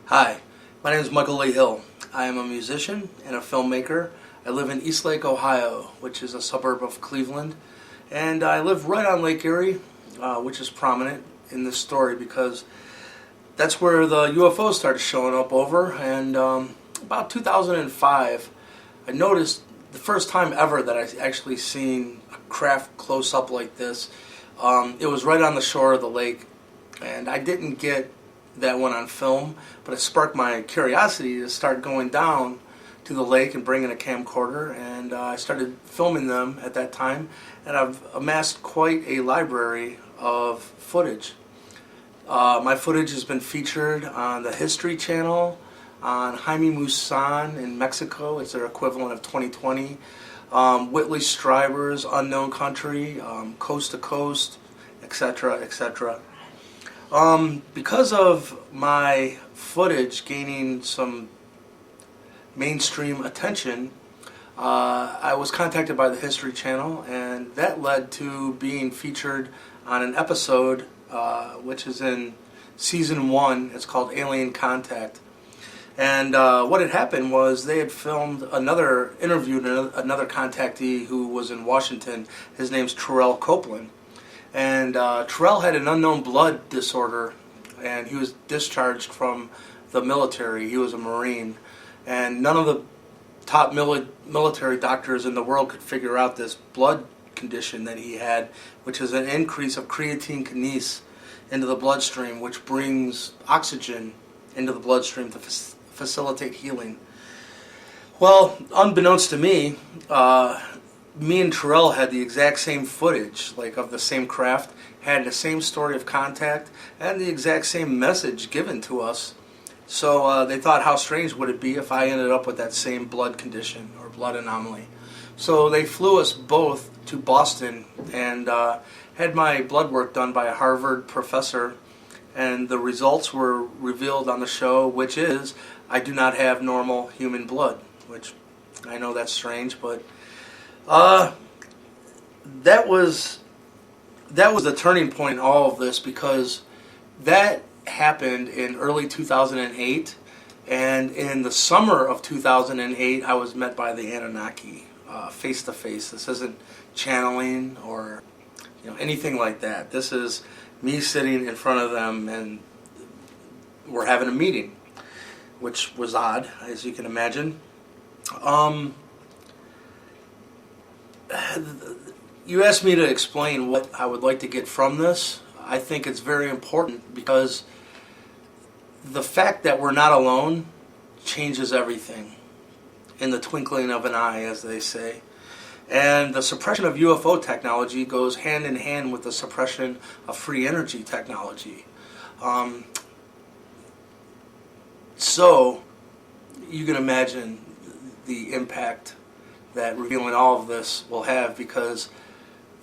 Hi, my name is Michael Lee Hill. I am a musician and a filmmaker. I live in Eastlake, Ohio, which is a suburb of Cleveland. And I live right on Lake Erie, which is prominent in this story because that's where the UFOs started showing up over. And about 2005, I noticed the first time ever that I actually seen a craft close up like this. It was right on the shore of the lake, and I didn't get that one on film, but it sparked my curiosity to start going down to the lake and bringing a camcorder, and I started filming them at that time, and I've amassed quite a library of footage. My footage has been featured on the History Channel, on Jaime Maussan in Mexico, it's their equivalent of 2020, Whitley Strieber's Unknown Country, Coast to Coast, etc., etc. Because of my footage gaining some mainstream attention, I was contacted by the History Channel, and that led to being featured on an episode which is in season 1. It's called Alien Contact. And what had happened was they had filmed interviewed another contactee who was in Washington. His name's Terrell Copeland. And Terrell had an unknown blood disorder, and he was discharged from the military. He was a Marine, and none of the top military doctors in the world could figure out this blood condition that he had, which is an increase of creatine kinase into the bloodstream, which brings oxygen into the bloodstream to facilitate healing. Well, unbeknownst to me, me and Terrell had the exact same footage, like of the same craft, had the same story of contact, and the exact same message given to us. So they thought, how strange would it be if I ended up with that same blood condition or blood anomaly. So they flew us both to Boston and had my blood work done by a Harvard professor, and the results were revealed on the show, which is I do not have normal human blood, which I know that's strange, but that was the turning point in all of this, because that happened in early 2008, and in the summer of 2008 I was met by the Anunnaki face to face. This isn't channeling or anything like that. This is me sitting in front of them, and we're having a meeting, which was odd, as you can imagine. You asked me to explain what I would like to get from this. I think it's very important because the fact that we're not alone changes everything in the twinkling of an eye, as they say. And the suppression of UFO technology goes hand in hand with the suppression of free energy technology. So you can imagine the impact that revealing all of this will have, because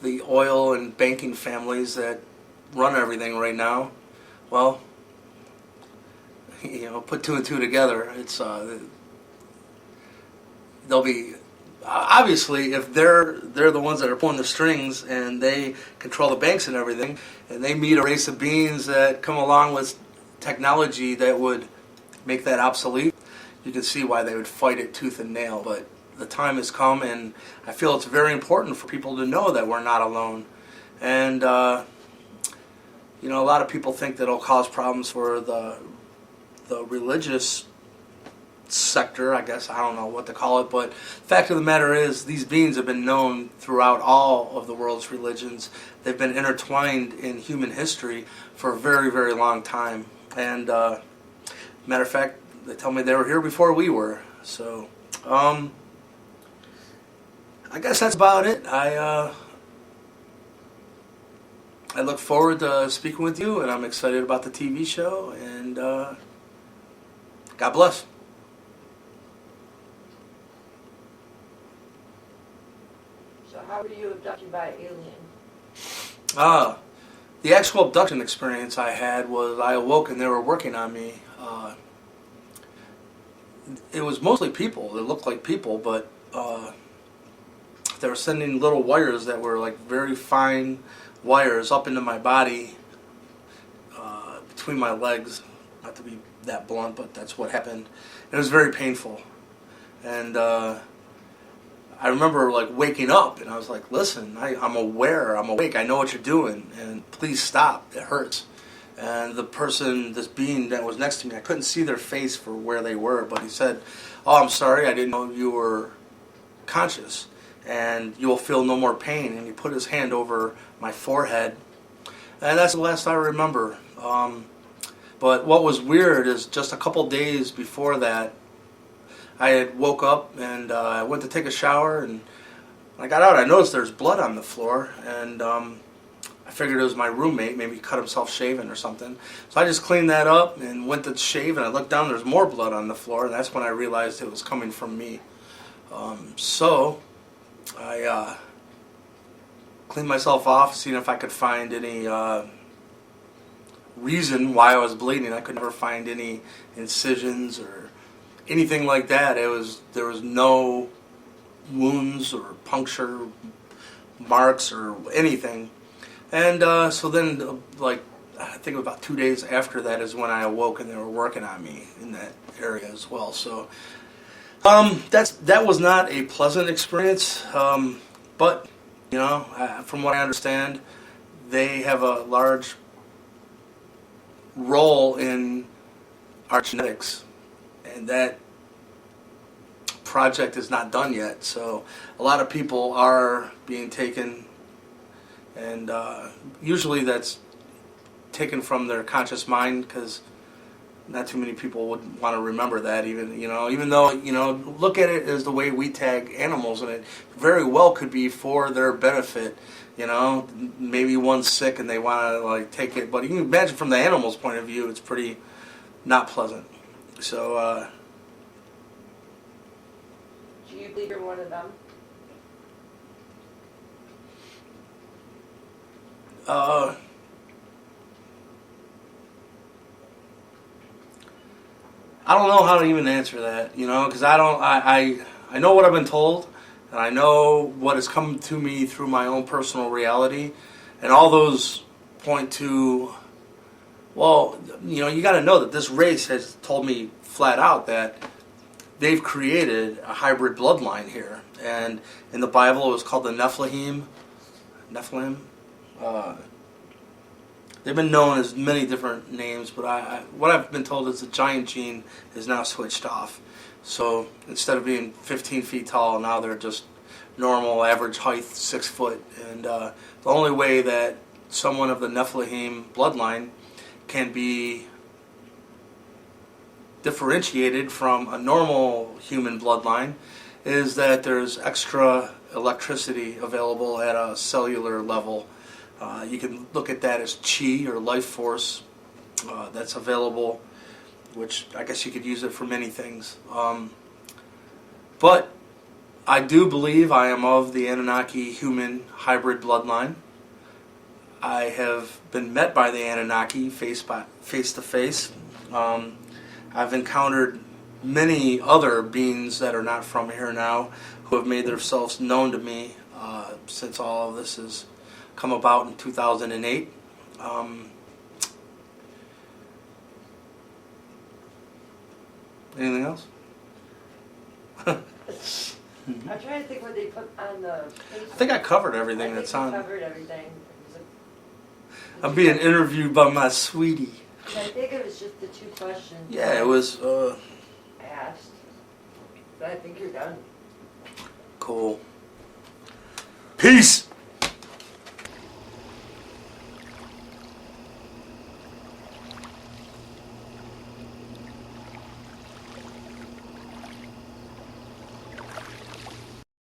the oil and banking families that run everything right now, well, put two and two together, it's they'll be obviously, if they're the ones that are pulling the strings and they control the banks and everything, and they meet a race of beings that come along with technology that would make that obsolete, you can see why they would fight it tooth and nail. But the time has come, and I feel it's very important for people to know that we're not alone. And a lot of people think that it'll cause problems for the religious sector, I guess. I don't know what to call it, but fact of the matter is these beings have been known throughout all of the world's religions. They've been intertwined in human history for a very, very long time. And matter of fact, they tell me they were here before we were. So I guess that's about it. I look forward to speaking with you, and I'm excited about the TV show, and God bless. So how were you abducted by an alien? The actual abduction experience I had was I awoke and they were working on me. It was mostly people. They looked like people, but they were sending little wires that were like very fine wires up into my body, between my legs, not to be that blunt, but that's what happened. It was very painful. And I remember like waking up and I was like, listen, I'm aware, I'm awake, I know what you're doing, and please stop, it hurts. And the person, this being that was next to me, I couldn't see their face for where they were, but he said, oh, I'm sorry, I didn't know you were conscious, and you will feel no more pain. And he put his hand over my forehead, and that's the last I remember. But what was weird is just a couple days before that, I had woke up and I went to take a shower, and when I got out, I noticed there's blood on the floor, and I figured it was my roommate, maybe he cut himself shaving or something. So I just cleaned that up and went to shave, and I looked down, there's more blood on the floor, and that's when I realized it was coming from me. So I cleaned myself off, seeing if I could find any reason why I was bleeding. I could never find any incisions or anything like that. There was no wounds or puncture marks or anything. And so then, like, I think about 2 days after that is when I awoke, and they were working on me in that area as well. So that was not a pleasant experience, but you know, from what I understand, they have a large role in our genetics, and that project is not done yet. So a lot of people are being taken, and usually that's taken from their conscious mind, because not too many people would want to remember that, even though, look at it as the way we tag animals, and it very well could be for their benefit. Maybe one's sick and they want to like take it, but you can imagine from the animal's point of view, it's pretty not pleasant. So do you believe you're one of them? I don't know how to even answer that, because I know what I've been told, and I know what has come to me through my own personal reality, and all those point to, well, you got to know that this race has told me flat out that they've created a hybrid bloodline here, and in the Bible it was called the Nephilim. They've been known as many different names, but what I've been told is the giant gene is now switched off. So instead of being 15 feet tall, now they're just normal, average height, 6 foot. And the only way that someone of the Nephilim bloodline can be differentiated from a normal human bloodline is that there's extra electricity available at a cellular level. You can look at that as chi or life force that's available, which I guess you could use it for many things. But I do believe I am of the Anunnaki human hybrid bloodline. I have been met by the Anunnaki face to face. I've encountered many other beings that are not from here now who have made themselves known to me since all of this has come about in 2008. Anything else? I'm trying to think what they put on the paper. I think I covered everything that's on. Covered everything. I'm being interviewed by my sweetie. I think it was just the 2 questions. Yeah, it was asked. But I think you're done. Cool. Peace.